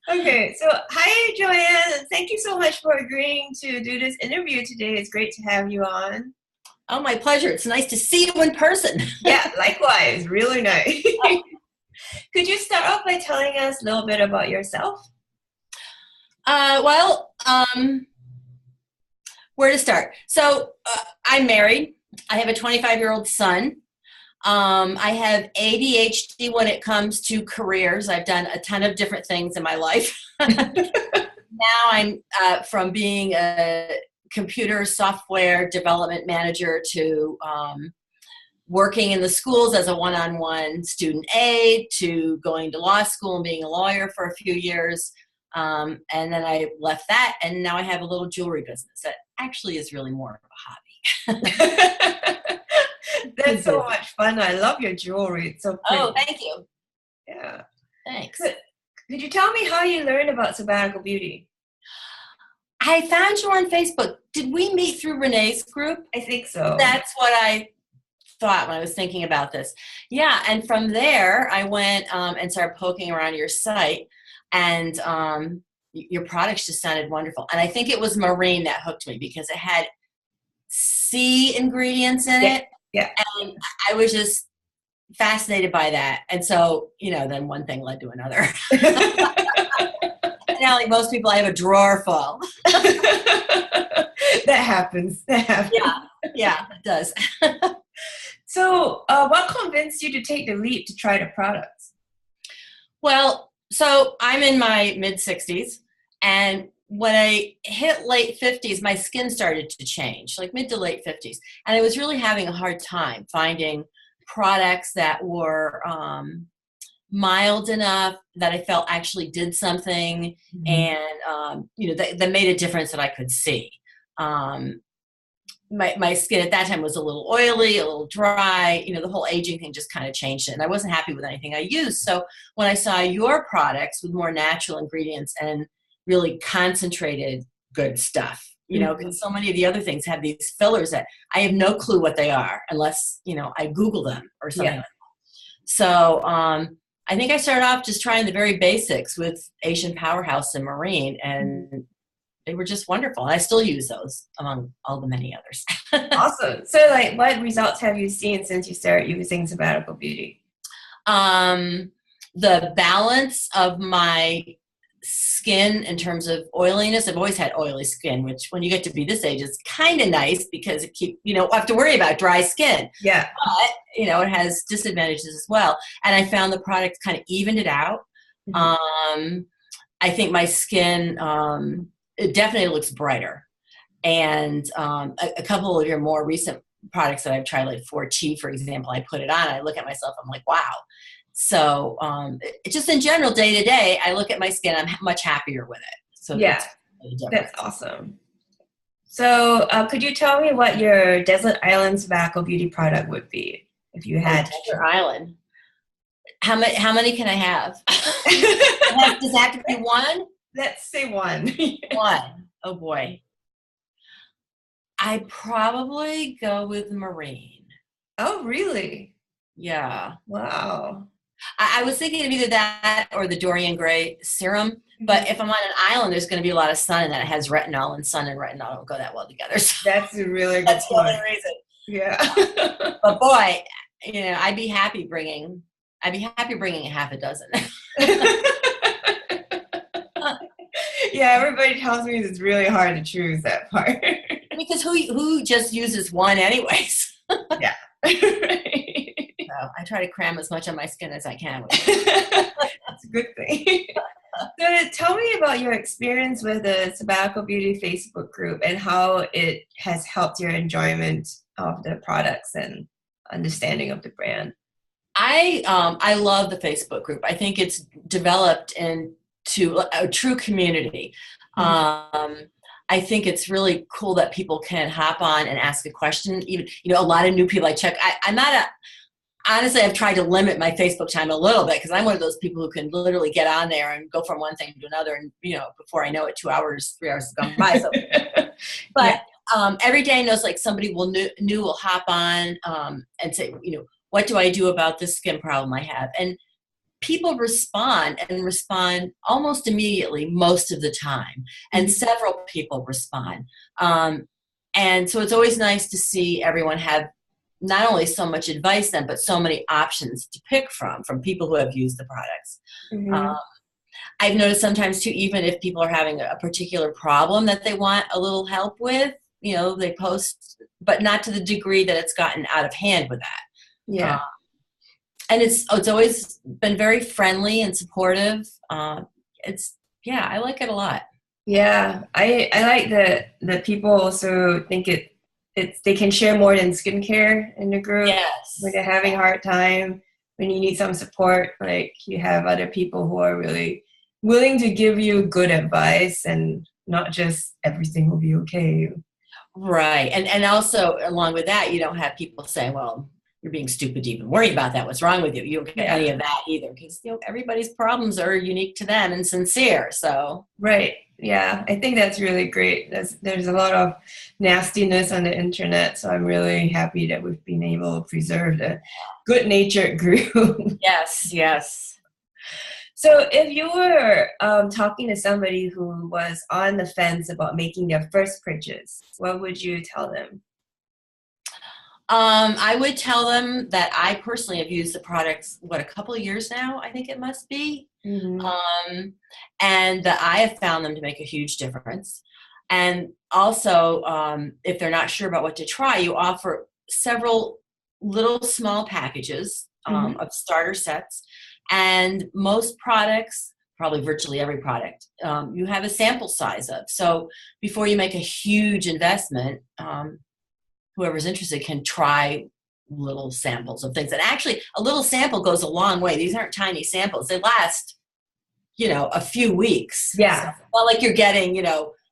Okay, so hi, Joanne. Thank you so much for agreeing to do this interview today. It's great to have you on. Oh, my pleasure. It's nice to see you in person. Yeah, likewise. Really nice. Could you start off by telling us a little bit about yourself? Well, where to start? So I'm married. I have a 25-year-old son. I have ADHD when it comes to careers. I've done a ton of different things in my life. Now I'm from being a computer software development manager to working in the schools as a one-on-one student aide to going to law school and being a lawyer for a few years. And then I left that, and now I have a little jewelry business that actually is really more of a hobby. That's so much fun. I love your jewelry. It's so pretty. Oh, thank you. Yeah. Thanks. Could you tell me how you learned about Sabbatical Beauty? I found you on Facebook. Did we meet through Renee's group? I think so. That's what I thought when I was thinking about this. Yeah, and from there, I went and started poking around your site, and your products just sounded wonderful. And I think it was marine that hooked me because it had sea ingredients in it. Yeah. And I was just fascinated by that. And so, then one thing led to another. Now, like most people, I have a drawer full. That happens. Yeah, it does. So what convinced you to take the leap to try the products? Well, so I'm in my mid-60s, and when I hit late 50s, my skin started to change, like mid to late 50s. And I was really having a hard time finding products that were mild enough that I felt actually did something, and that made a difference that I could see. My skin at that time was a little oily, a little dry. The whole aging thing just kind of changed it, and I wasn't happy with anything I used. So when I saw your products with more natural ingredients and really concentrated good stuff, because so many of the other things have these fillers that I have no clue what they are unless, I Google them or something like that. So I think I started off just trying the very basics with Asian Powerhouse and Marine, and they were just wonderful. And I still use those among all the many others. Awesome. So what results have you seen since you started using Sabbatical Beauty? The balance of my skin in terms of oiliness. I've always had oily skin, which when you get to be this age is kind of nice because you don't have to worry about dry skin. Yeah. But, it has disadvantages as well. And I found the product kind of evened it out. I think my skin, it definitely looks brighter. And a couple of your more recent products that I've tried, like for Chi, for example, I put it on, I look at myself, I'm like, wow. So just in general, day to day, I look at my skin, I'm much happier with it. So yeah, that's awesome. So could you tell me what your Desert Island Sabbatical Beauty product would be if you had? Desert Island. How many can I have? Does that have to be one? Let's say one. One. Oh boy. I probably go with Marine. Oh, really? Yeah. Wow. I was thinking of either that or the Dorian Gray serum. But if I'm on an island, there's going to be a lot of sun, and that it has retinol, and sun and retinol don't go that well together. So that's a really good that's the only reason. Yeah. But boy, I'd be happy bringing a half a dozen. Yeah, everybody tells me it's really hard to choose that part. Because who just uses one anyways? Yeah. So I try to cram as much on my skin as I can. That's a good thing. So tell me about your experience with the Sabbatical Beauty Facebook group and how it has helped your enjoyment of the products and understanding of the brand. I love the Facebook group. I think it's developed into a true community. I think it's really cool that people can hop on and ask a question. Even, a lot of new people I check. Honestly, I've tried to limit my Facebook time a little bit because I'm one of those people who can literally get on there and go from one thing to another. And, before I know it, 2 hours, 3 hours have gone by. So, but every day I know it's like somebody new will hop on and say, what do I do about this skin problem I have? And people respond and respond almost immediately most of the time, and several people respond. And so it's always nice to see everyone have not only so much advice then, but so many options to pick from people who have used the products. I've noticed sometimes too, even if people are having a particular problem that they want a little help with, they post, but not to the degree that it's gotten out of hand with that. Yeah. And it's always been very friendly and supportive. I like it a lot. Yeah, I like that people also think they can share more than skincare in the group. Yes. When they're having a hard time, when you need some support, like you have other people who are really willing to give you good advice and not just everything will be okay. Right. And also along with that, you don't have people saying, well, you're being stupid to even worry about that. What's wrong with you? You don't get any of that either, because everybody's problems are unique to them and sincere. So right. Yeah, I think that's really great. There's a lot of nastiness on the internet, so I'm really happy that we've been able to preserve the good-natured group. Yes. So if you were talking to somebody who was on the fence about making their first purchase, what would you tell them? I would tell them that I personally have used the products, a couple of years now, I think it must be. And that I have found them to make a huge difference. And also, if they're not sure about what to try, you offer several little small packages of starter sets. And most products, probably virtually every product, you have a sample size of. So before you make a huge investment, whoever's interested can try little samples of things. And actually, a little sample goes a long way. These aren't tiny samples. They last, a few weeks. Yeah. So it's not like you're getting,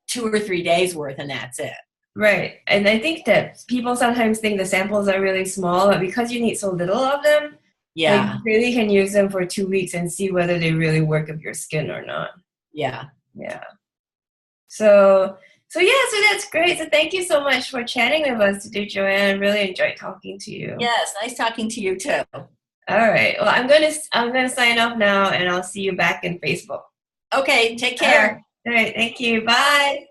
2 or 3 days worth and that's it. Right. And I think that people sometimes think the samples are really small, but because you need so little of them, you really can use them for 2 weeks and see whether they really work with your skin or not. Yeah. So that's great. So thank you so much for chatting with us today, Joann. I really enjoyed talking to you. Yes, nice talking to you too. All right. Well, I'm gonna sign off now, and I'll see you back in Facebook. Okay, take care. All right. Thank you. Bye.